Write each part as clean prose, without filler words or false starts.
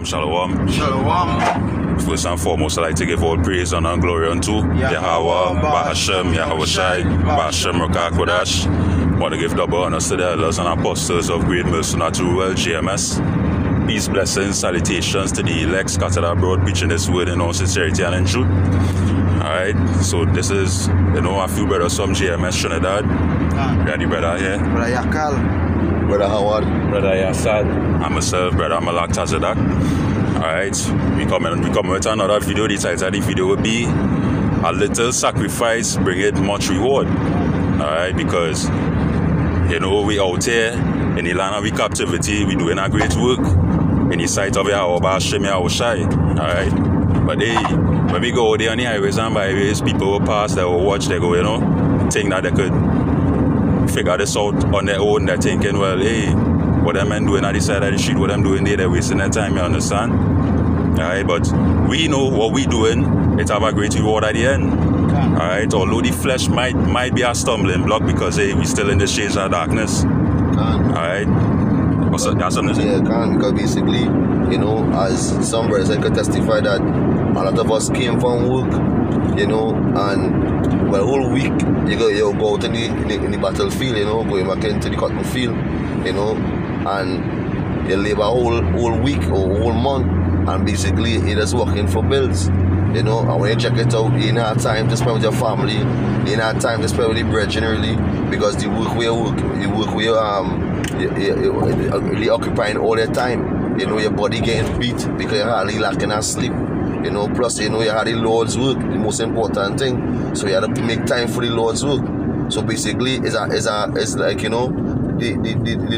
Shalom. Shalom. First and foremost, I'd like to give all praise, honor, and glory unto Yahweh, Bahashem, Yahweh Shai, Bahashem Rakak Kodash. Want to give double honors to the elders and apostles of Great Mercenary World, GMS. Peace, blessings, salutations to the elect scattered abroad, preaching this word in all sincerity and in truth. Alright, so this is, a few brothers from GMS Trinidad. Ready, brother here? Brother Yakal. Brother Howard. Brother Yassad. And myself, Brother Malak Tazadak. Alright, we come with another video. The title of the video will be A Little Sacrifice Bringeth Much Reward. Alright, because we out here in the land of captivity, we doing a great work in the sight of Yahweh Bahashem Yahweh Shai. Alright. But when we go there on the highways and byways, people will pass, they will watch, they go, think that they could figure this out on their own. They're thinking, well, hey, what them men doing at the side of the street, what them doing there, they're wasting their time, you understand? Alright, but we know what we doing, it have a great reward at the end. Alright, although the flesh might be a stumbling block because hey, we still in the shades of darkness. Alright. What's that? That's something? Yeah, because basically, as some brothers I could testify that a lot of us came from work, and well, whole week you go out in the battlefield, going back into the cotton field, and you live a whole week or whole month, and basically you're just working for bills, and when you check it out, you don't have time to spend with your family, you don't have time to spend with the bread generally, because the work where you work where you're really occupying all your time. Your body getting beat because you're hardly lacking in sleep. Plus you had the Lord's work, the most important thing. So you have to make time for the Lord's work. So basically it's like the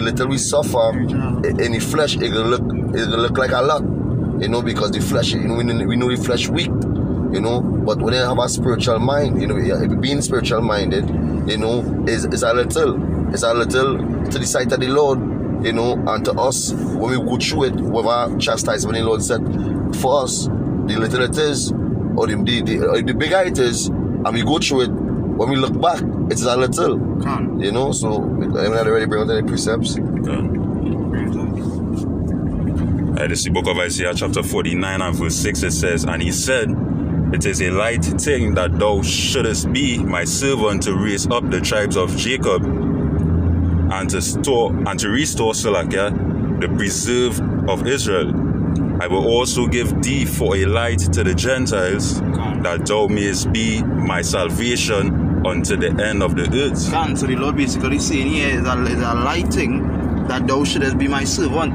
little we suffer in the flesh, it'll look like a lot. Because the flesh, we know the flesh weak. But when you have a spiritual mind, being spiritual minded, is a little to the sight of the Lord, and to us, when we go through it, whatever chastisement the Lord said for us, the little it is, or the bigger it is, and we go through it, when we look back, it's a little, so I'm not ready to bring out any precepts. This is the book of Isaiah chapter 49 and verse 6, it says, and he said, it is a light thing that thou shouldest be my servant to raise up the tribes of Jacob and to restore Salakia, the preserve of Israel. I will also give thee for a light to the Gentiles, that thou mayest be my salvation unto the end of the earth. So the Lord basically saying here is a light thing that thou shouldest be my servant.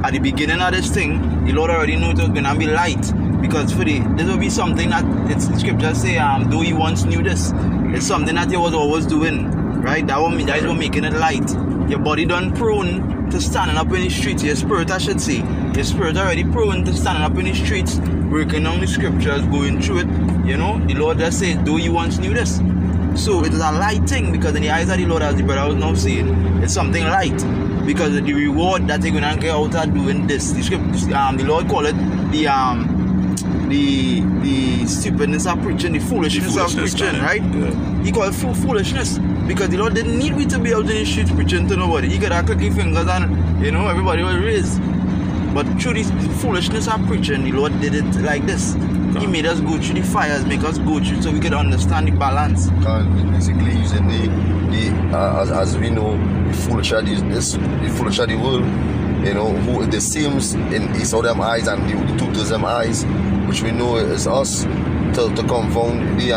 At the beginning of this thing, the Lord already knew it was going to be light. Because this will be something that the scriptures say, though he once knew this, it's something that he was always doing, right? That is what making it light. Your body done prone to standing up in the streets. Your spirit, I should say. Your spirit already prone to standing up in the streets, working on the scriptures, going through it. The Lord just says, though you once knew this. So it is a light thing, because in the eyes of the Lord, as the brother was now saying, it's something light. Because the reward that they're going to get out of doing this, the Lord call it the stupidness of preaching, the foolishness of preaching, right? Yeah. He called it foolishness, because the Lord didn't need me to be out in the streets preaching to nobody. He could have clicky fingers and everybody was raised. But through this foolishness of preaching, the Lord did it like this. He made us go through the fires, make us go through so we could understand the balance. Basically using as we know, the foolish of the world, who the seams in each of them eyes and the two of them eyes, which we know is us, to confound the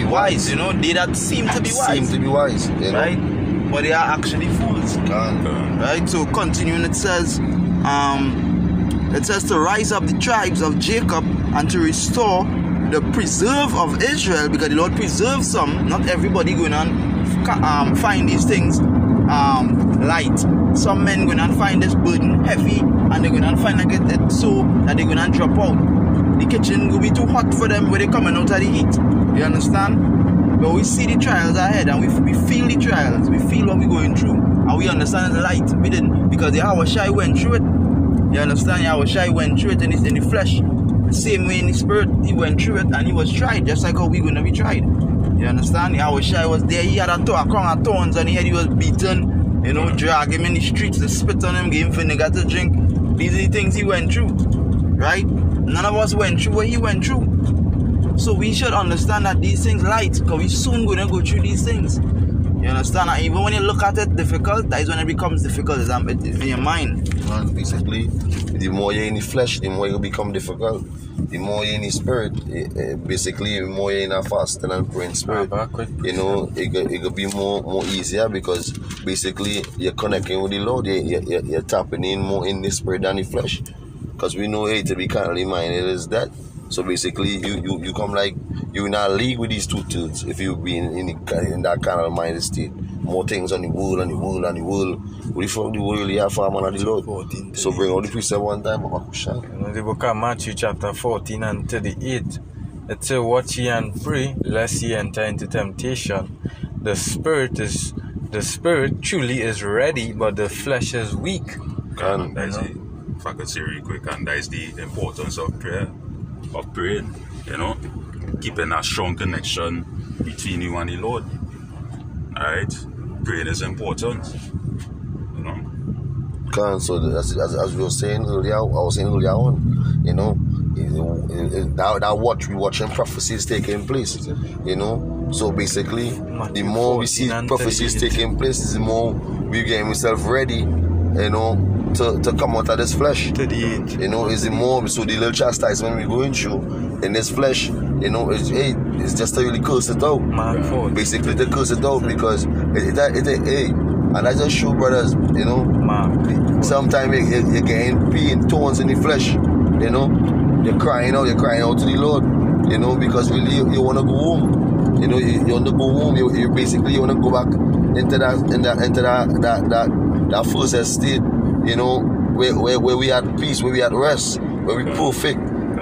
wise. They that seem to be wise. Right? But they are actually fools. Right? So continuing, it says to rise up the tribes of Jacob and to restore the preserve of Israel, because the Lord preserves some. Not everybody going on find these things light. Some men going to find this burden heavy, and they're going to find like it so that they're going to drop out. The kitchen will be too hot for them when they're coming out of the heat. You understand? But we see the trials ahead, and we feel the trials. We feel what we're going through, and we understand the light. We didn't, because Yahweh Shai went through it. You understand? Yahweh Shai went through it in the flesh. The same way in the spirit, he went through it, and he was tried, just like how we're going to be tried. You understand? Yahweh Shai was there. He had a crown of thorns, and he was beaten. Drag him in the streets, they spit on him, give him vinegar to drink. These are the things he went through, right? None of us went through what he went through. So we should understand that these things light, because we soon going to go through these things. You understand? And even when you look at it difficult, that is when it becomes difficult. It's in your mind. Man, basically, the more you're in the flesh, the more you become difficult. The more you're in the spirit, basically, the more you're in a fasting and praying spirit, you know, it could be more easier, because basically you're connecting with the Lord. You're tapping in more in the spirit than the flesh. Because we know, hey, to be carnally minded is that. So basically, you come like you're in a league with these two dudes if you be in that kind of minded state. More things on the world. What the fuck the world really have for man of the Lord? So bring all the precept one time, Papa Kushan. You know, the book of Matthew chapter 14 and 38. It says, watch ye and pray, lest ye enter into temptation. The spirit truly is ready, but the flesh is weak. And if I could say really quick, and that is the importance of prayer. Of praying, you know, keeping a strong connection between you and the Lord. Alright? Praying is important. You know? So as we were saying earlier, on, you know, that we watching prophecies taking place, you know. So basically, the more we see prophecies taking place, the more we get ourselves ready, you know, to come out of this flesh. You know, is the more, so the little chastisement we're going through in this flesh, you know, it's just to really curse it out. Basically, to curse it out, because and I just show brothers, you know, sometimes you're getting pain, thorns in the flesh, you know, you're crying out to the Lord, you know, because really you want to go home. You know, you want to go home. You basically want to go back into that first estate. You know, where we had peace, where we had rest, where we perfect.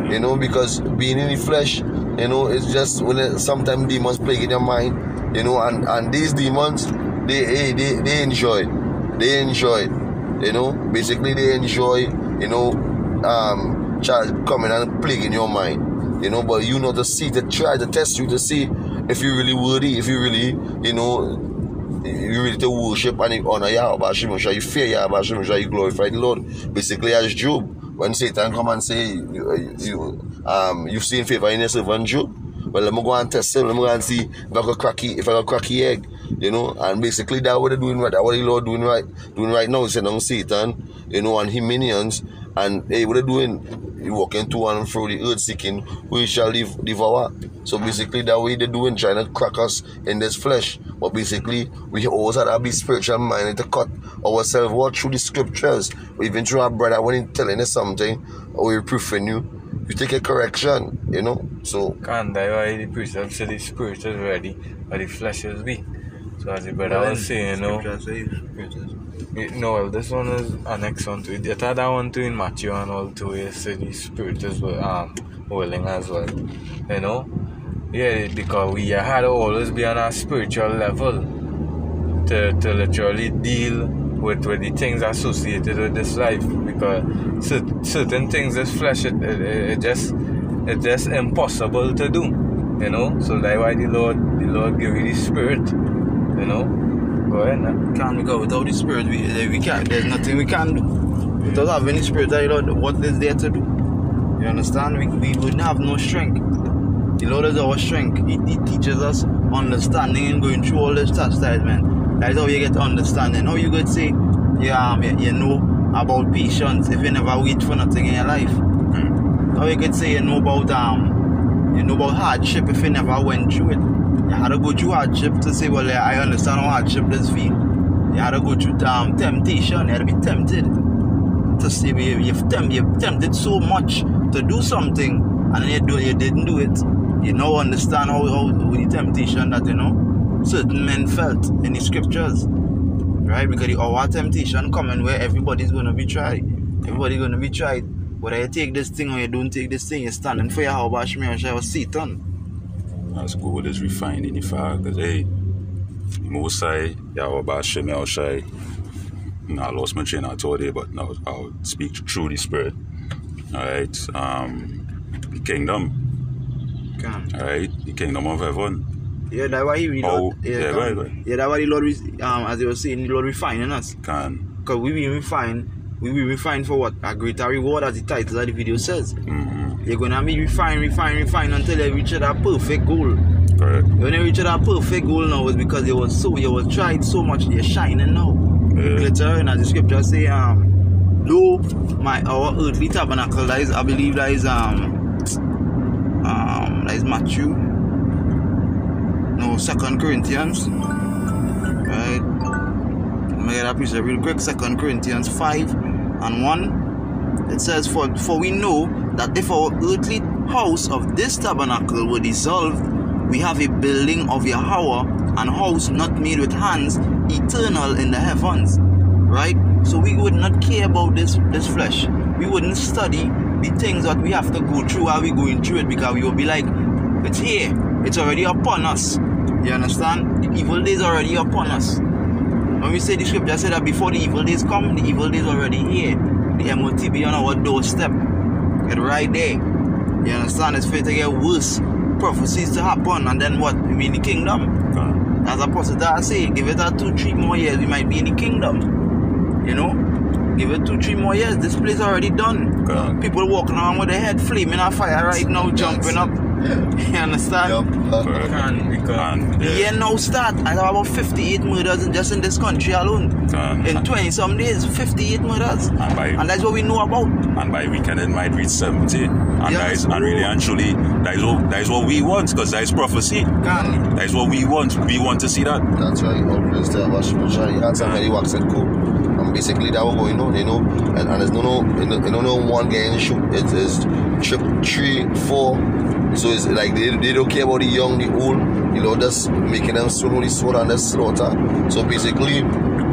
You know, because being in the flesh, you know, it's just when sometimes demons plague in your mind. You know, and these demons, they enjoy. You know, basically they enjoy. You know, child coming and plaguing your mind. You know, but you know to try to test you to see if you're really worthy, if you really, you know, you really to worship and honor Yahweh, you fear Yahweh, you glorify the Lord. Basically, as Job, when Satan come and say, you've seen favor in your servant Job, well, let me go and test him, let me go and see if I got cracky egg, you know, and basically that's what they're doing right, that's what the Lord doing right now, he's sending Satan, you know, and his minions, and hey, what they're doing, you walking to and fro the earth seeking who he shall devour. So basically that way they're doing, trying to crack us in this flesh. But basically we always have to be spiritual minded to cut ourselves out through the scriptures. Even through our brother when he's telling us something or reproofing you take a correction, you know. So can't die why the precept said the spirit is ready, but the flesh is weak. So as the brother was saying, you know, well, this one is an next one to it. The other one too in Matthew and all too is the spirit is willing as well. You know? Yeah, because we had to always be on a spiritual level to literally deal with the things associated with this life. Because certain things this flesh it's just impossible to do. You know? So that's why the Lord give you the spirit. You know? Go ahead now. Can't go without the spirit. We can't. There's nothing we can do without having the spirit. What is there to do? You understand? We wouldn't have no strength. The Lord is our strength. He teaches us understanding and going through all this chastisement. That's how you get understanding. How you could say, you know about patience if you never wait for nothing in your life. How you could say you know about hardship if you never went through it. You had to go through hardship to say, well, I understand how hardship does feel. You had to go through temptation. You had to be tempted. To say you're tempted so much to do something, and then you didn't do it. You now understand how the temptation that, you know, certain men felt in the scriptures. Right? Because our temptation coming where everybody's going to be tried. Everybody's going to be tried. Whether you take this thing or you don't take this thing, you're standing for your Yahweh or Satan. That's good, is refining the fact that, hey, Most High, Yahweh Shem Shai. I lost my train of thought there, but now I'll speak through the Spirit. Alright, the kingdom. Alright, the kingdom of heaven. Yeah, that's why he right. Yeah, that's why the Lord, as you were saying, the Lord refining us. Can. Because we being refined, we will refine for what? A greater reward, as the title of the video says. You're gonna be refine until you reach that perfect goal. Correct. When you reach that perfect goal now, it's because you was tried so much, you're shining now. Later, and as the scripture say, though our earthly tabernacle, that is, I believe that is Matthew. No, 2 Corinthians. Right. Let me get that piece real quick. 2 Corinthians 5:1. It says, For we know that if our earthly house of this tabernacle were dissolved, we have a building of Yahweh, an house not made with hands, eternal in the heavens. Right? So we would not care about this flesh. We wouldn't study the things that we have to go through while we're going through it, because we will be like, it's here. It's already upon us. You understand? The evil days are already upon us. When we say the scripture said that before the evil days come, the evil days already here. The MOT be on our doorstep. It's right there. You understand? It's fair to get worse. Prophecies to happen, and then what? We be in the kingdom. As Apostle I say, give it 2-3 more years, we might be in the kingdom. You know? Give it 2-3 more years. This place already done. People walking around with their head flaming on fire right now, jumping up. You understand? The year now start. I have about 58 murders just in this country alone. In 20 some days, 58 murders. And that's what we know about. And by weekend it might reach 70. And that is, and really and truly, that is what we want, because that is prophecy. That is what we want. We want to see that. That's right. Always tell about Shimon had somebody wax and cool. And basically that was going on, you know. And there's no one getting shoot. It is 3, 4. So it's like they don't care about the young, the old, you know, just making them slowly sold and just slaughter. So basically,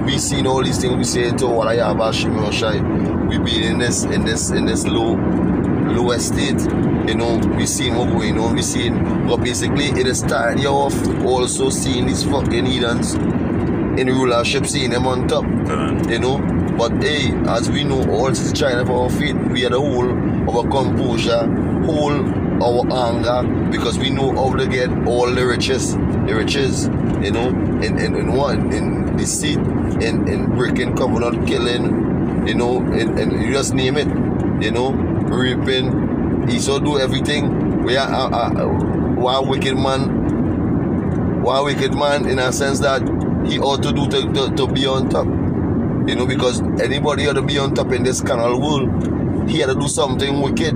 we seen all these things. We say to what I have about Shimon Shai. We been in this low estate. You know, we seen what going on. We seen, but basically it is started you off also seeing these fucking heathens in rulership, seeing them on top. You know. But hey, as we know, all this is trying for our feet. We had a whole our composure, whole our anger, because we know how to get all the riches, you know, in deceit, in breaking covenant, killing, you know, and you just name it, you know, raping. He so do everything. We are one wicked man in a sense that he ought to do to be on top, you know, because anybody ought to be on top in this carnal world. He had to do something wicked.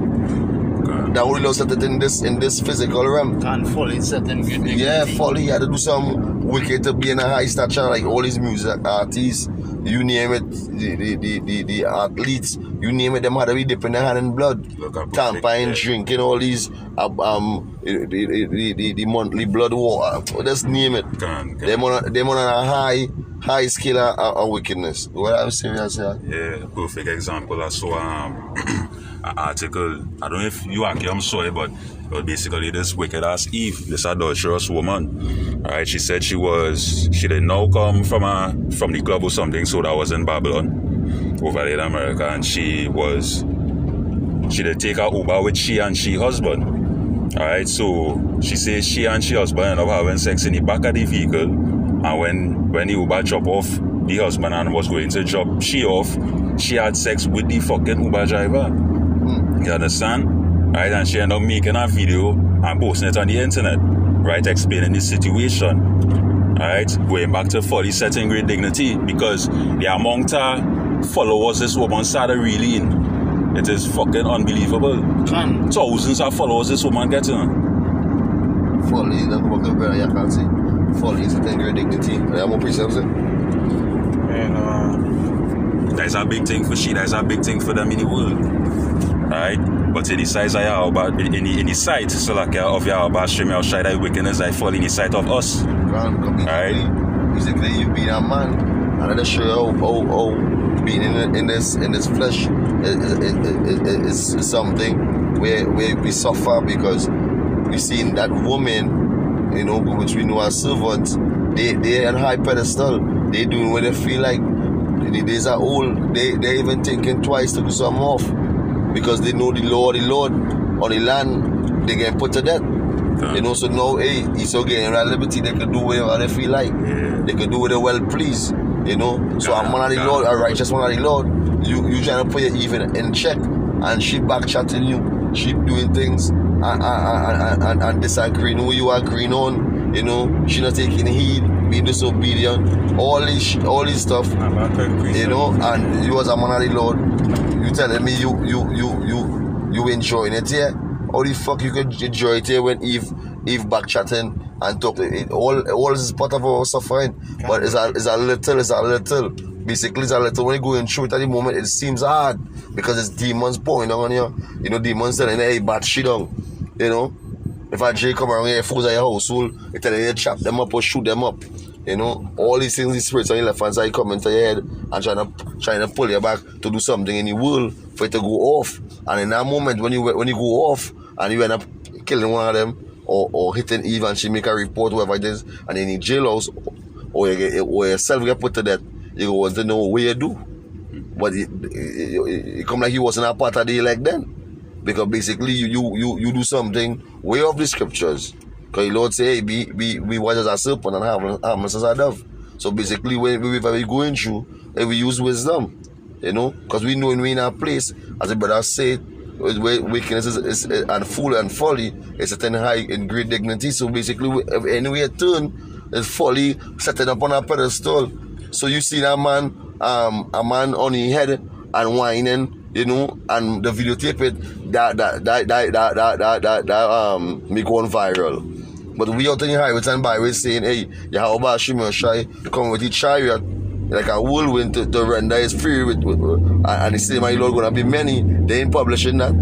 That only lost it in this physical realm. Can't fall in certain good. Yeah, fall. He had to do some wicked to be in a high stature, like all these music artists, you name it, the athletes, you name it, them had to be dipping their hand in blood, tampering, drinking all these the monthly blood water. Just name it. Them on a high scale of wickedness. What I'm serious here? Yeah, perfect example. I saw an article. I don't know if you are, I'm sorry, but basically this wicked ass Eve, this adulterous woman. Alright, she said she did now come from the club or something, so that was in Babylon, over there in America, and she did take her Uber with she and she husband. Alright, so she says she and she husband ended up having sex in the back of the vehicle, and when the Uber dropped off the husband and was going to drop she off, she had sex with the fucking Uber driver. You understand? Right, and she ended up making a video and posting it on the internet, right, explaining the situation. Right, going back to fully setting great dignity, because the amount of followers this woman started reeling, it is fucking unbelievable. Thousands of followers this woman getting. Fully, that's what I can't say. Fully setting great dignity. I'm more precise. That's a big thing for she. That's a big thing for them in the world. Right? But in the size of Yahweh, in the sight, so like of Yahweh, Shemel Shai, that wickedness, I fall in the sight of us. Right? Basically, you being a man, and I just show you how being in this flesh is something where we suffer, because we seen that woman, you know, which we know as servants, they're on high pedestal. They doing what they feel like. The days are old. They're even thinking twice to do something off, because they know the Lord on the land, they get put to death. You know, so now, hey, he's so getting right liberty, they can do whatever they feel like. They can do what they well please. You know, so I'm one of the Lord, a righteous one of the Lord. you trying to put your Eve in check, and she back chatting you, she doing things and disagreeing who you agreeing on, you know, she not taking heed, being disobedient, all this stuff, you know, and you as a man of the Lord, you telling me you enjoying it here? How the fuck you could enjoy it here when Eve back chatting and talk? All is part of our suffering, but it's a little. Basically, it's a little. When you go through it at the moment, it seems hard because it's demons pouring on you. You know, demons telling you, hey, bad shit on. You know, if a J come around here, fools at your household, they tell you to chop them up or shoot them up. You know, all these things, these spirits on your left hand side come into your head and trying to pull you back to do something in the world for it to go off. And in that moment, when you go off and you end up killing one of them or hitting Eve and she make a report, whatever it is, and in the jailhouse or yourself get put to death, you go want to know what you do. But it come like you wasn't a part of the elect then. Because basically you do something way off the scriptures. Because the Lord say, hey, be wise as a serpent and harmless as a dove. So basically when we're going through, we use wisdom. You know, because we know when we're in our place, as the brother said, wickedness is and fool and folly is sitting high in great dignity. So basically, anywhere turn, is folly setting up on a pedestal. So you see that man, a man on his head and whining, you know, and the videotape it that me going viral. But we out in the highways and byways saying, hey, Yahweh Shimon Shai come with the chariot like a whirlwind to render his fury with and the same my Lord gonna be many. They ain't publishing that.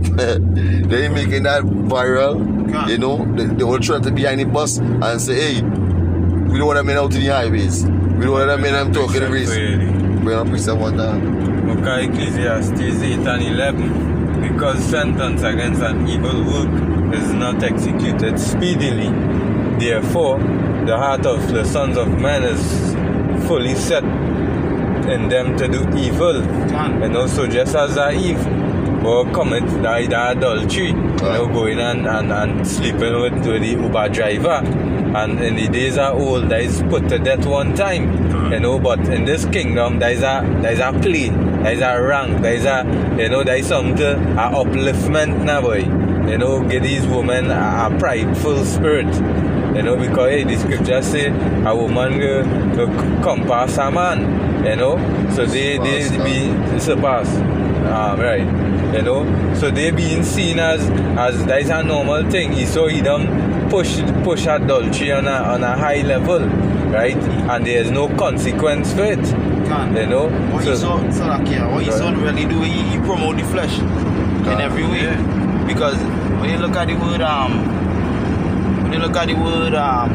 They ain't making that viral. You know, they will try to behind the bus and say, hey, we don't want to men out in the highways. We don't want to men I'm talking the race. We don't precept what that. Okay, Ecclesiastes 8 and 11. Because sentence against an evil work is not executed speedily. Therefore, the heart of the sons of men is fully set in them to do evil. And also just as Eve will commit the adultery, you know, going and sleeping with the Uber driver. And in the days of old, that is put to death one time, you know. But in this kingdom, there is a plea, there is a rank, there is there is something, a upliftment now, boy. You know, give these women a prideful spirit, you know, because hey, the scriptures say a woman go come past a man, you know, so they be surpassed, right, you know, so they being seen as that is a normal thing. He saw he done push adultery on a high level, right, and there is no consequence for it, you know. What you saw really do, he promote the flesh in every way. Yeah. Because when you look at the word,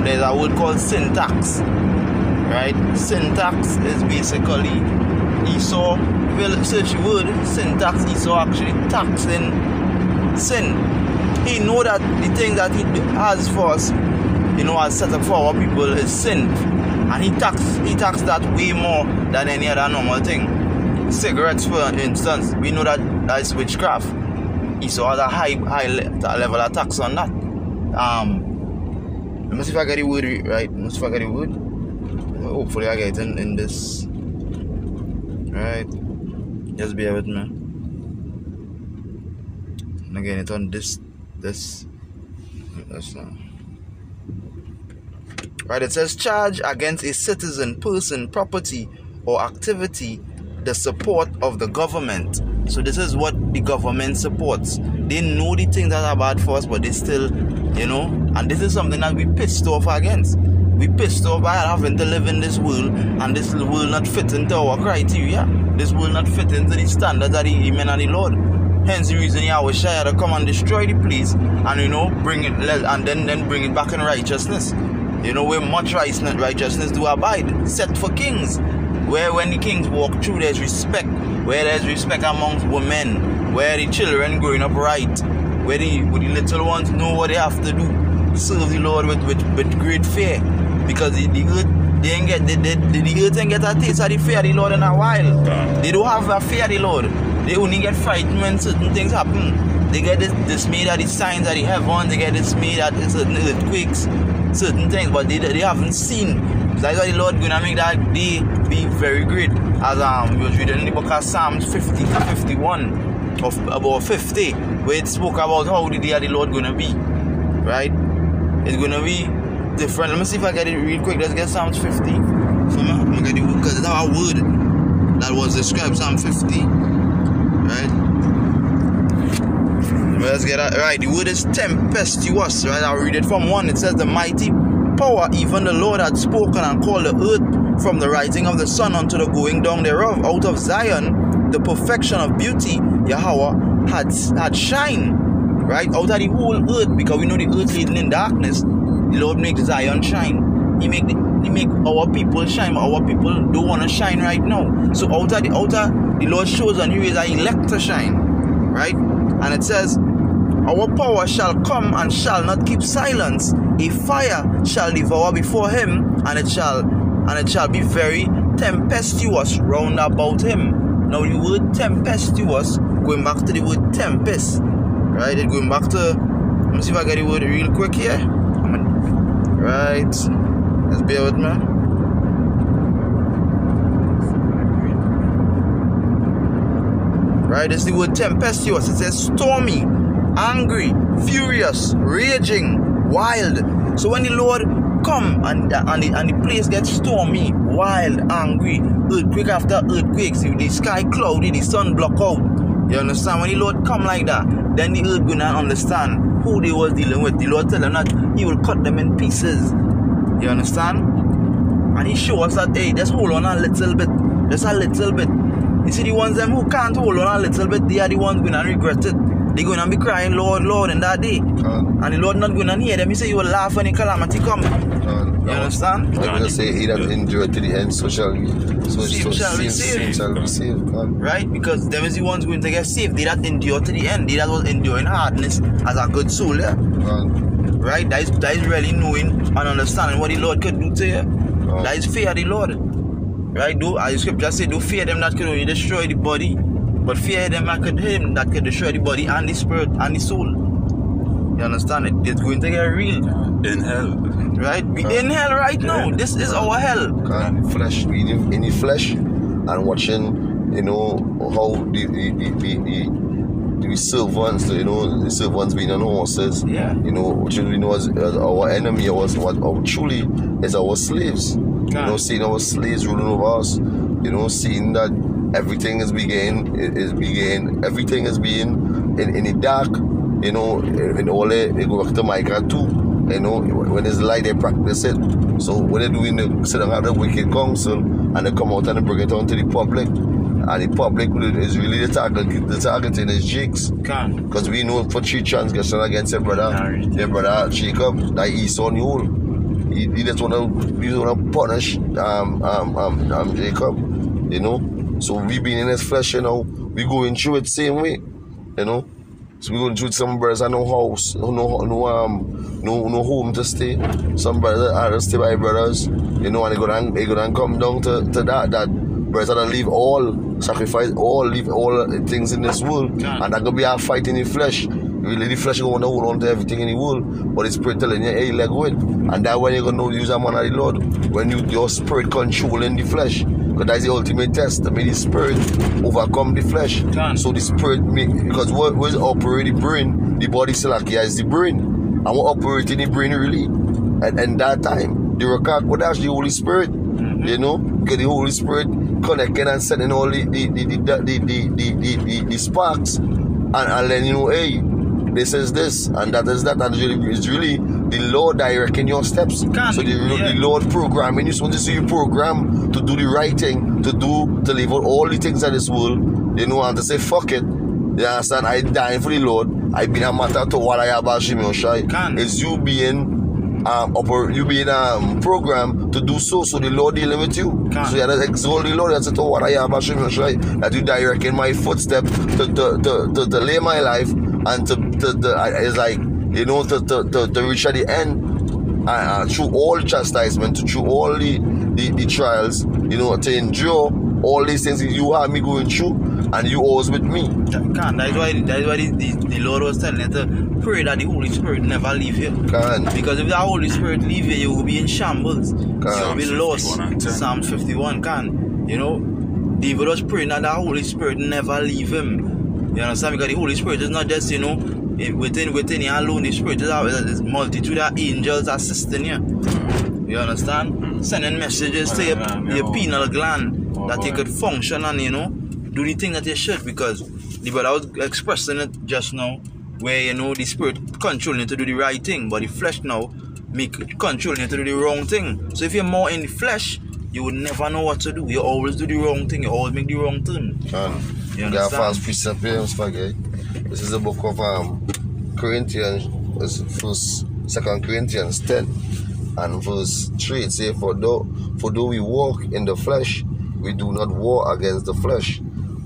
there's a word called syntax, right? Syntax is basically Esau. If you search the word syntax, Esau actually taxing sin. He know that the thing that he has for us, you know, has set up for our people is sin, and he tax that way more than any other normal thing. Cigarettes, for instance, we know that is witchcraft. So has a high level of tax on that. Let me see if I get the word right. Hopefully I get it in this. Right. Just bear with me. And again, it's on this. That's not. Right. It says charge against a citizen, person, property, or activity the support of the government. So this is what the government supports. They know the things that are bad for us, but they still, you know, and this is something that we pissed off against. We pissed off by having to live in this world, and this will not fit into our criteria. This will not fit into the standards of the men of the Lord. Hence the reason Yahweh Shai to come and destroy the place, and you know, bring it, and then bring it back in righteousness. You know, where much righteousness do abide, set for kings. Where when the kings walk through, there's respect. Where there's respect amongst women. Where the children growing up right. Where the little ones know what they have to do. Serve the Lord with great fear. Because the earth ain't get a taste of the fear of the Lord in a while. They don't have a fear of the Lord. They only get frightened when certain things happen. They get dismayed at the signs of the heaven. They get dismayed at certain earthquakes, certain things. But they haven't seen. That's why the Lord gonna make that day be very great. As we was reading in the book of Psalms 50 to 51, of about 50, where it spoke about how the day of the Lord gonna be. Right? It's gonna be different. Let me see if I get it real quick. Let's get Psalms 50. So I'm gonna get the word, because it's our word that was described, Psalm 50. Right? Let's get that right. The word is tempestuous, right? I'll read it from 1. It says, the mighty power, even the Lord had spoken and called the earth from the rising of the sun unto the going down thereof. Out of Zion, the perfection of beauty, Yahweh had shine, right? Out of the whole earth, because we know the earth hidden in darkness, the Lord make Zion shine. He make our people shine, but our people don't want to shine right now. So out of the Lord shows on you is an elect to shine, right? And it says, our power shall come and shall not keep silence. A fire shall devour before him, and it shall be very tempestuous round about him. Now the word tempestuous, going back to the word tempest, right? It's going back to, let me see if I get the word real quick here. Right, let's bear with me. Right, it's the word tempestuous. It says stormy, angry, furious, raging, wild. So when the Lord come and the place gets stormy, wild, angry, earthquake after earthquake, see the sky cloudy, the sun block out. You understand? When the Lord come like that, then the earth gonna understand who they was dealing with. The Lord tell them that he will cut them in pieces. You understand? And he show us that, hey, just hold on a little bit. Just a little bit. You see, the ones them who can't hold on a little bit, they are the ones gonna regret it. They're gonna be crying, Lord, Lord, in that day. And the Lord not gonna hear them. He say you will laugh when the calamity come. You understand? I'm gonna say he that endure to the end, so shall be saved. Right? Because them is the ones going to get saved. They that endure to the end. They that was enduring hardness as a good soul, yeah? Right? That is really knowing and understanding what the Lord could do to you. That is fear the Lord. Right? Though, as the scripture say, don't fear them that could only destroy the body, but fear them that could destroy the body and the spirit and the soul. You understand it? It's going to get real. In hell. Right? We in hell right now. This is our hell. In the flesh, and watching, you know, how the servants, you know, the servants being on horses, you know, which we know as our enemy, truly is our slaves. You know, seeing our slaves ruling over us, you know, seeing that everything is being in the dark, you know, in all they go back to Micah too. You know, when there's light, they practice it. So what they do, they sit down at the wicked council and they come out and they bring it on to the public. And the public is really the targeting is Jakes. Because we know for 3 transgressions against their brother Jacob, that Esau knew. He just wanna punish Jacob, you know. So we being in his flesh, you know, we going through it same way, you know. So we going through some brothers have no house, no home to stay. Some brothers are stay by brothers, you know, and they gonna come down to that brothers are gonna leave all, sacrifice all, leave all things in this world, and that gonna be a fight in the flesh. Really, the flesh gonna hold on to everything in the world, but the spirit telling you, hey, let go it. And that when you're gonna use a man of the Lord, when your spirit controlling the flesh. Because that's the ultimate test. May the spirit overcome the flesh. So the spirit, because what operate the brain, the body still has the brain. And what operate in the brain really? And that time, the Rakak would ask the Holy Spirit, you know, because the Holy Spirit connecting and sending all the sparks, and then you know, hey, this is this and that is that, and it's really the Lord directing your steps. So the Lord programming you. So when you see you program to do the right thing, to live out all the things of this world, you know, and to say fuck it. You understand? I dying for the Lord. I been a matter to what I have about Shimyoshai. It's you being programmed to do so the Lord dealing with you. So you have to exalt the Lord. You have to say to what I have about Shimyoshai, that you directing my footsteps to lay my life and to it's like, you know, to reach at the end through all chastisement, through all the trials, you know, to endure all these things you have me going through, and you always with me. That is why the Lord was telling you to pray that the Holy Spirit never leave you. Because if the Holy Spirit leave you, you will be in shambles. You will be lost. Psalm 51, you know, David was praying that the Holy Spirit never leave him. You understand? Because the Holy Spirit is not just, you know, within you alone. The Spirit is a multitude of angels assisting you. You understand? Sending messages to your pineal gland that you could function and, you know, do the thing that you should. Because the brother was expressing it just now, where, you know, the Spirit controlling you to do the right thing, but the flesh now controlling you to do the wrong thing. So if you're more in the flesh, you would never know what to do. You always do the wrong thing. You always make the wrong turn. You understand? False precept. This is the book of Corinthians, 2 Corinthians 10 and verse 3. It says, For though we walk in the flesh, we do not war against the flesh.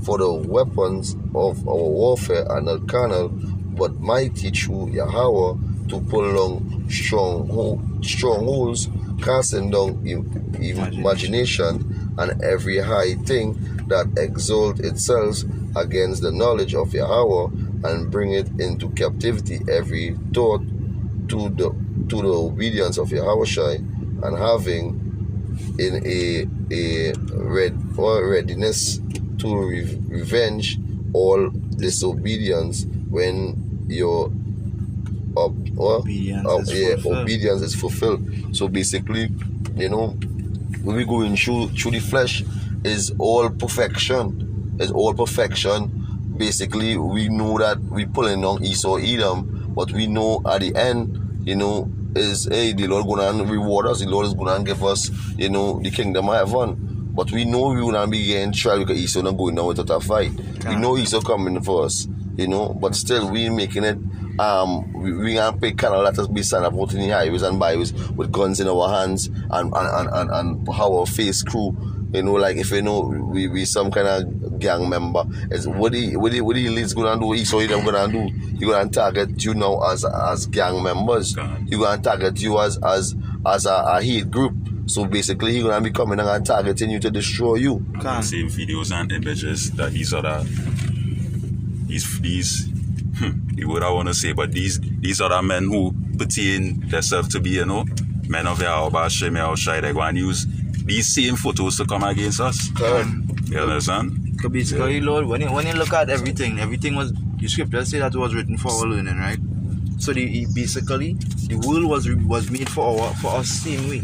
For the weapons of our warfare are not carnal, but mighty through Yahweh to pull down strongholds, casting down imagination and every high thing that exalts itself against the knowledge of Yahweh, and bring it into captivity every thought to the obedience of Yahweh, and having in a readiness to revenge all disobedience when your obedience is fulfilled. So basically, you know, when we go through the flesh, is all perfection. It's all perfection. Basically, we know that we pulling on Esau, Edom, but we know at the end, you know, is the Lord gonna reward us. The Lord is gonna give us, you know, the kingdom of heaven. But we know we will not be getting trial because Esau not going down without a fight. We know Esau coming for us, you know, but still we making it. We gonna pay kind of let us be stand up out in the highways and byways with guns in our hands and how our face crew, you know, like if you know we some kind of gang member. Is what the elites gonna do? Esau them gonna do? You gonna target you now as gang members. You gonna target you as a hate group. So basically, he's gonna be coming and targeting you to destroy you. Same videos and images that these you would I want to say, but these other men who pertain themselves to be, you know, men of Yahweh, they're going to use these same photos to come against us. You understand? Because basically, Lord, when you look at everything was, the scriptures say that it was written for our learning, right? So basically, the world was made for us same way.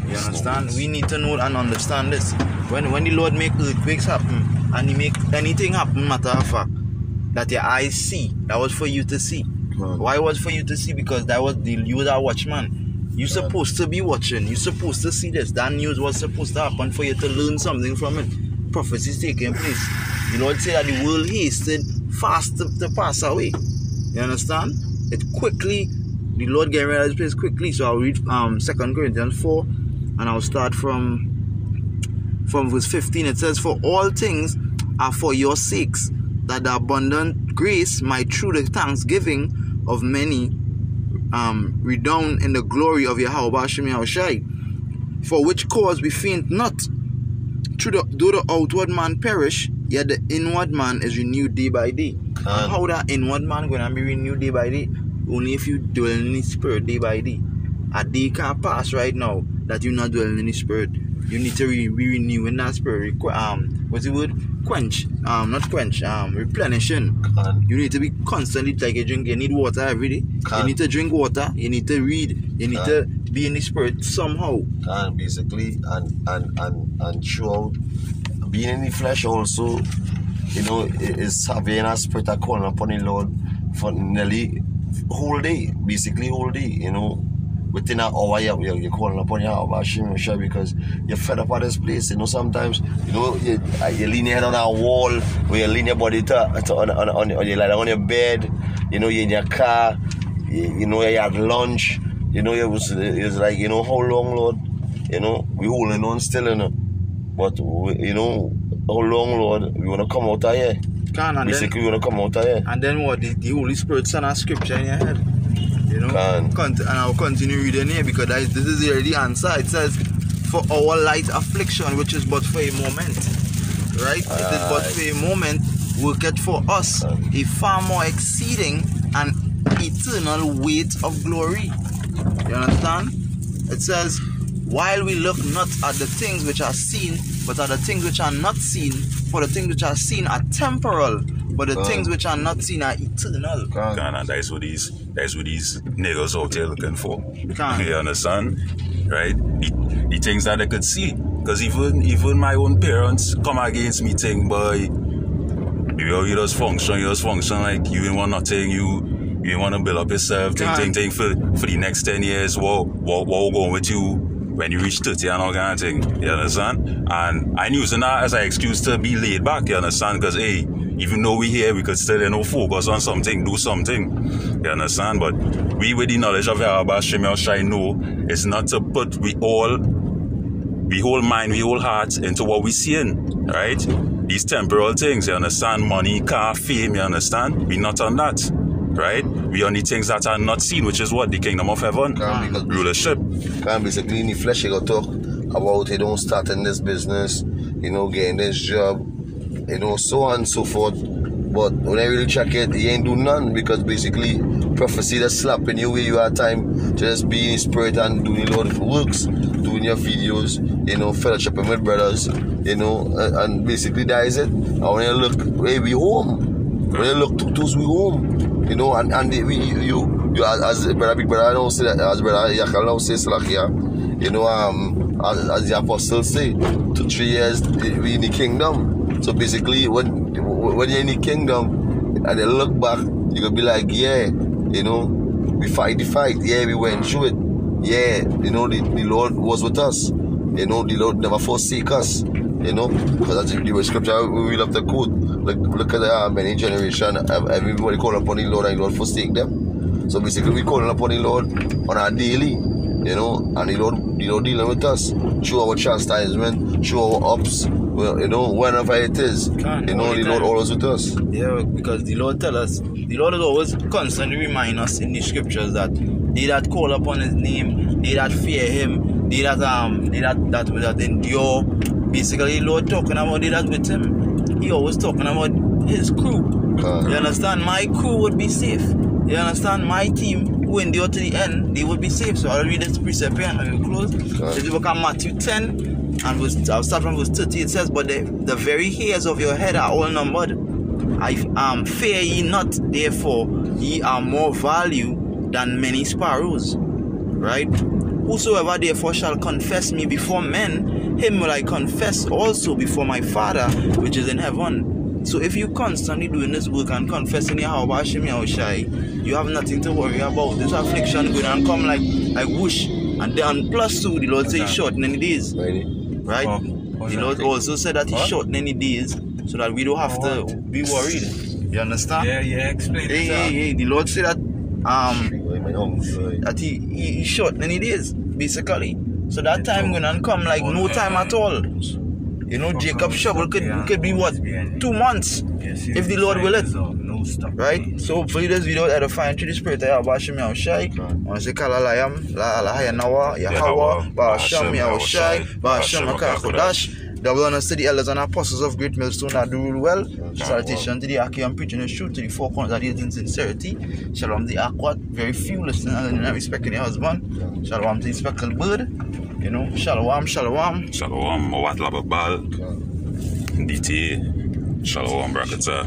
You understand? We need to know and understand this. When the Lord make earthquakes happen and He make anything happen, matter of fact, that your eyes see, that was for you to see. Why was for you to see? Because you was a watchman. You supposed to be watching. You supposed to see this. That news was supposed to happen for you to learn something from it. Prophecies taking place. The Lord said that the world hasted fast to pass away. You understand? It quickly. The Lord getting rid of this place quickly. So I'll read 2 Corinthians 4 and I'll start from verse 15. It says, For all things are for your sakes, that the abundant grace might through the thanksgiving of many redound in the glory of Yahweh Hashem Yahushai. For which cause we faint not, though the outward man perish, yet the inward man is renewed day by day. How that inward man going to be renewed day by day? Only if you dwell in the spirit day by day. A day can't pass right now that you're not dwelling in the spirit. You need to be renewing that spirit. What's the word? Replenishing. You need to be constantly like you drink. You need water every day. You need to drink water. You need to read. You need to be in the spirit somehow. Basically, and throughout being in the flesh also, you know, is having a spirit of calling upon the Lord for nearly whole day, basically whole day, you know. Within an hour, you're calling upon Yahweh because you're fed up at this place. You know, sometimes, you know, you lean your head on a wall, or you lean your body on your bed, you know, you're in your car, you know, you had lunch, you know, it was like, you know, how long, Lord? You know, we holding on still, you know. But, you know, how long, Lord? We want to come out of here. Basically, we want to come out of here. And then what? The Holy Spirit sent a scripture in your head. You know, and I'll continue reading here because this is already the answer. It says, For our light affliction, which is but for a moment, right? It is but for a moment, worketh for us a far more exceeding and eternal weight of glory. You understand? It says, while we look not at the things which are seen, but at the things which are not seen, for the things which are seen are temporal, but the things which are not seen are eternal. And that's what these niggas out there looking for. You understand? Right? The things that they could see. Because even my own parents come against me saying, boy, you just function like you didn't want nothing, you want to build up yourself, think for the next 10 years, what going with you when you reach 30 and all kind of thing, you understand? And I'm using that as an excuse to be laid back, you understand? Because, hey, even though we here, we could still, focus on something, do something, you understand? But we, with the knowledge of Yahweh Shemel Shai, know it's not to put we whole mind, we whole heart into what we seeing, right? These temporal things, you understand? Money, car, fame, you understand? We not on that, right? We on the things that are not seen, which is what? The kingdom of heaven, rulership. Basically, in the flesh, you got to talk about, starting this business, getting this job, so on and so forth. But when I really check it, you ain't do none, because basically prophecy that's slapping you where you have time to just be in spirit and doing a lot of works, doing your videos, fellowshipping with brothers, and basically that is it. And when you look, hey, we home. When you look to us, we home. And you as brother big brother, I don't say that, as brother Yakal now say Salakia, as the apostles say, 2-3 years we in the kingdom. So basically when you're in the kingdom and you look back, you gonna be like, yeah, we fight the fight, yeah, we went through it, yeah, the Lord was with us, the Lord never forsake us, because that's the scripture we love to quote. Look at many generation, everybody call upon the Lord and the Lord forsake them. So basically we calling upon the Lord on our daily, and the Lord dealing with us through our chastisement, through our ups, whenever it is, the Lord always with us. Yeah, because the Lord tell us, the Lord is always constantly remind us in the scriptures that they that call upon His name, they that fear Him, they that endure. Basically, the Lord talking about they that with Him. He always talking about His crew. You understand? My crew would be safe. You understand? My team who endure to the end, they would be safe. So I'll read this precept here and I will close. So if you look at Matthew 10, and I'll start from verse 30, it says, but the very hairs of your head are all numbered. Fear ye not, therefore ye are more value than many sparrows. Right? Whosoever therefore shall confess me before men, him will I confess also before my Father which is in heaven. So if you constantly doing this work and confessing Yahweh Hashem Yahushai, you have nothing to worry about. This affliction going and come like whoosh. And then plus 2, the Lord say He shorten any days. Right? The Lord also said that He shorten any days so that we don't have to be worried. You understand? Yeah, explain it. Hey, the Lord said that that he shorten any days, basically. So that time going and come like no time at all. Jacob's trouble could be what? 2 months, if the Lord will it. Right? So hopefully this video edifying through the spirit of Yahweh Hashem Yahushai. I want to say Kalalayam, La Alahaya Nawa, Yahweh, Ba'ashem Yahushai, Ba'ashem Akakodash. Double honors to the elders and apostles of Great Millstone that do rule well. Salutation to the Aki and preaching the truth to the 4 corners that is in sincerity. Shalom the Aquat, very few listening and not respecting their husband. Shalom to the speckled bird. Shalom. Shalom, Mawat Lababal. DT. Shalom, Brakata.